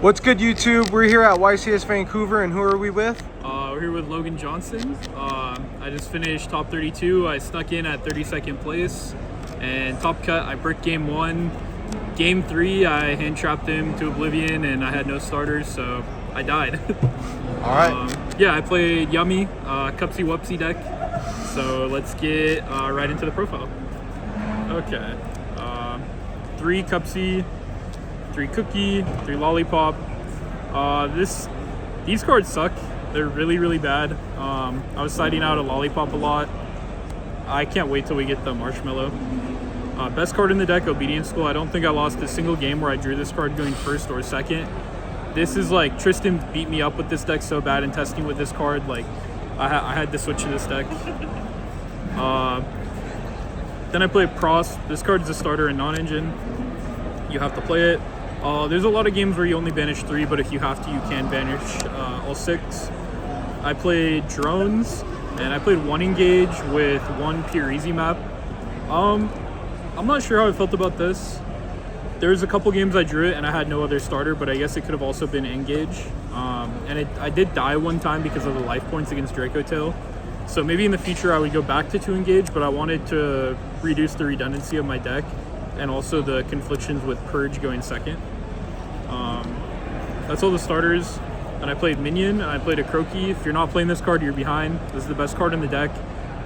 What's good, YouTube? We're here at YCS Vancouver, and who are we with? We're here with Logan Johnson. I just finished top 32. I snuck in at 32nd place. And top cut, I bricked game 1. Game 3, I hand trapped him to oblivion, and I had no starters, so I died. All right. Yeah, I played Yummy, Cupsy Wupsy deck. So let's get right into the profile. Okay. 3 Cupsy, 3 Cookie, 3 Lollipop. These cards suck. They're really, really bad. I was siding out a Lollipop a lot. I can't wait till we get the Marshmallow. Best card in the deck, Obedience School. I don't think I lost a single game where I drew this card going first or second. This is like, Tristan beat me up with this deck so bad in testing with this card. Like, I had to switch to this deck. Then I played Prost. This card is a starter in non-engine. You have to play it. There's a lot of games where you only banish 3, but if you have to, you can banish all 6. I played Drones, and I played 1 Engage with 1 Pure Easy map. I'm not sure how I felt about this. There's a couple games I drew it, and I had no other starter, but I guess it could have also been Engage. I did die one time because of the life points against Draco Tail. So maybe in the future I would go back to 2 Engage, but I wanted to reduce the redundancy of my deck and also the conflictions with Purge going second. That's all the starters. And I played Minion, and I played a Croaky. If you're not playing this card, you're behind. This is the best card in the deck.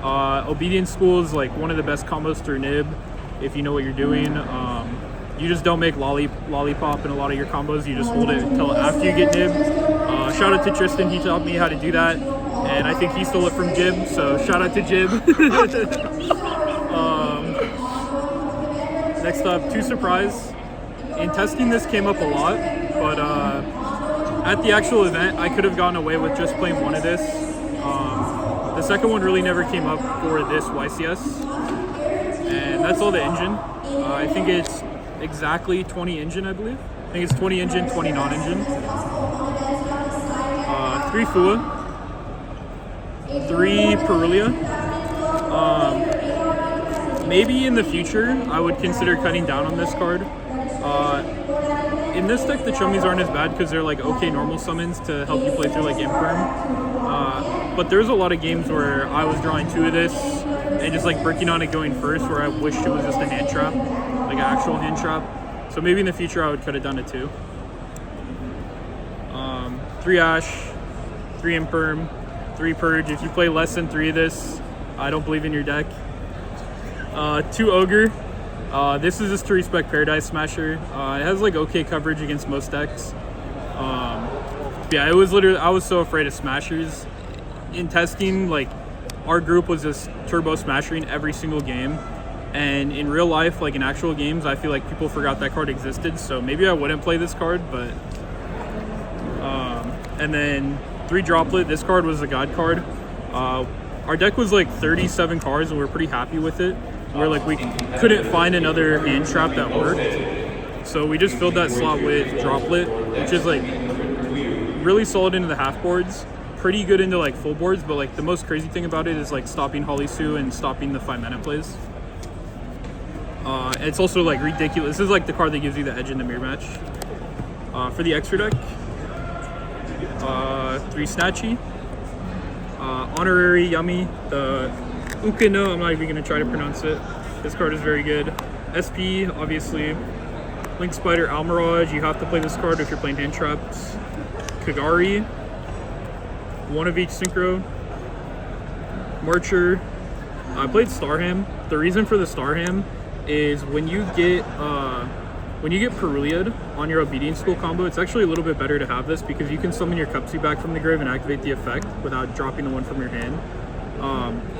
Obedience School is like one of the best combos through Nib if you know what you're doing. You just don't make Lollipop in a lot of your combos. You just hold it until after you get Nib. Shout out to Tristan, he taught me how to do that. And I think he stole it from Jib, so shout out to Jib. Next up, 2 Surprise. In testing, this came up a lot, but at the actual event, I could have gotten away with just playing 1 of this. The second one really never came up for this YCS. And that's all the engine. I think it's exactly 20 engine, I believe. I think it's 20 engine, 20 non-engine. 3 Fua. 3 Perulia. Maybe in the future, I would consider cutting down on this card. In this deck, the Chummies aren't as bad because they're like okay normal summons to help you play through like Imperm. But there's a lot of games where I was drawing 2 of this and just like bricking on it going first, where I wished it was just a hand trap, like an actual hand trap. So maybe in the future, I would cut it down to 2. 3 Ash, 3 Imperm, 3 Purge. If you play less than 3 of this, I don't believe in your deck. 2 Ogre. This is just to respect Paradise Smasher. It has like okay coverage against most decks. Yeah, I was so afraid of Smashers. In testing, like, our group was just turbo smashing every single game. And in real life, like in actual games, I feel like people forgot that card existed. So maybe I wouldn't play this card, but... and then 3 Droplet. This card was a god card. Our deck was like 37 cards, and we were pretty happy with it. Where like we couldn't find another hand trap that worked. So we just filled that slot with Droplet, which is like really solid into the half boards. Pretty good into like full boards, but like the most crazy thing about it is like stopping Holly Sue and stopping the 5-mana plays. It's also like ridiculous. This is like the card that gives you the edge in the mirror match. For the extra deck, 3 Snatchy, Honorary Yummy, the Ukino, I'm not even going to try to pronounce it. This card is very good. SP, obviously. Link Spider, Almirage, you have to play this card if you're playing hand traps. Kagari, 1 of each synchro. Marcher. I played Starham. The reason for the Starham is when you get Perulia'd on your Obedience School combo, it's actually a little bit better to have this because you can summon your Cupsy back from the grave and activate the effect without dropping the one from your hand.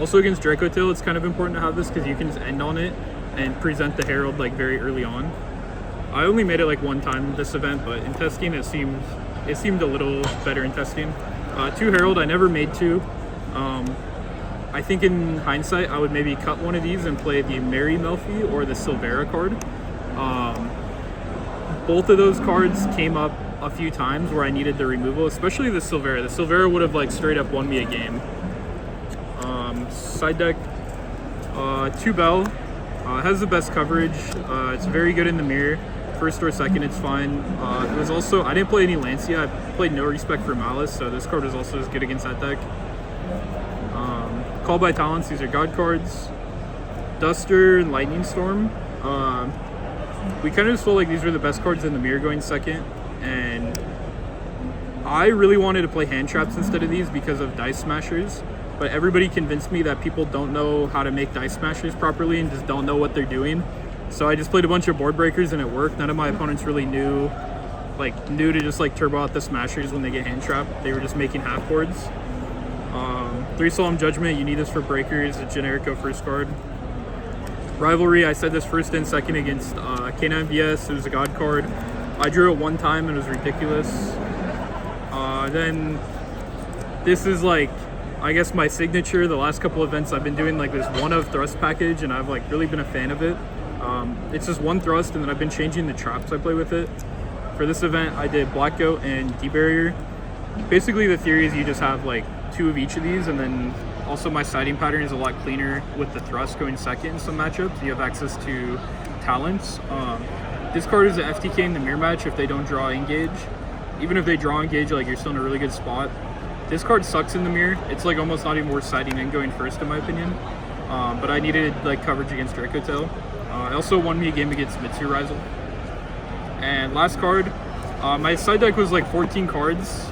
Also against Draco Tail, it's kind of important to have this because you can just end on it and present the Herald like very early on. I only made it like 1 time this event, but in testing it seemed a little better in testing. 2 Herald, I never made 2. I think in hindsight, I would maybe cut one of these and play the Mary Melfi or the Silvera card. Both of those cards came up a few times where I needed the removal, especially the Silvera. The Silvera would have like straight up won me a game. Side deck, 2 Bell. Has the best coverage. It's very good in the mirror. first or second, it's fine. It was also, I didn't play any Lancia. I played No Respect for Malice, so this card is also as good against that deck. Call by Talents, these are God cards. Duster and Lightning Storm. We kind of just felt like these were the best cards in the mirror going second, and I really wanted to play hand traps instead of these because of Dice Smashers, but everybody convinced me that people don't know how to make Dice Smashers properly and just don't know what they're doing. So I just played a bunch of board breakers and it worked. None of my opponents really knew to just like turbo out the Smashers when they get hand trapped. They were just making half boards. 3 Solemn Judgment, you need this for breakers, a generic go first card. Rivalry, I said this first and second against K9 VS. It was a God card. I drew it one time and it was ridiculous. Then this is like, I guess my signature. The last couple events I've been doing like this one of thrust package, and I've like really been a fan of it. It's just one thrust, and then I've been changing the traps I play with it. For this event, I did Black Goat and D-Barrier. Basically, the theory is you just have like 2 of each of these, and then also my siding pattern is a lot cleaner with the thrust going second in some matchups. You have access to talents. This card is an FTK in the mirror match if they don't draw engage. Even if they draw engage, like you're still in a really good spot. This card sucks in the mirror. It's like almost not even worth siding and going first in my opinion. But I needed like coverage against Draco Tail. I also won me a game against Mitsu Rizel. And last card, my side deck was like 14 cards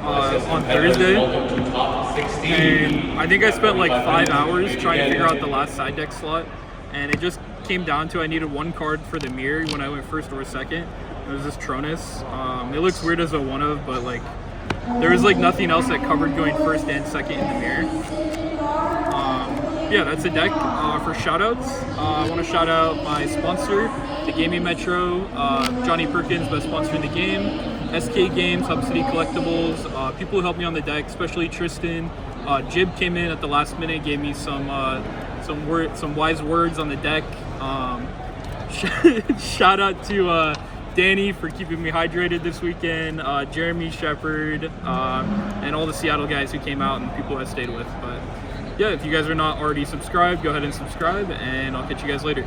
on Thursday. And I think I spent like 5 hours trying to figure out the last side deck slot. And it just came down to I needed 1 card for the mirror when I went first or second. It was this Tronus. It looks weird as a one of, but like there was like nothing else that covered going first and second in the mirror. Yeah, that's a deck. For shoutouts, I want to shout out my sponsor, the Gaming Metro, Johnny Perkins, best sponsor in the game, SK Games, Hub City Collectibles, people who helped me on the deck, especially Tristan. Jib came in at the last minute, gave me some wise words on the deck. Shout out to Danny for keeping me hydrated this weekend, Jeremy Shepard, and all the Seattle guys who came out and people I stayed with. But yeah, if you guys are not already subscribed, go ahead and subscribe, and I'll catch you guys later.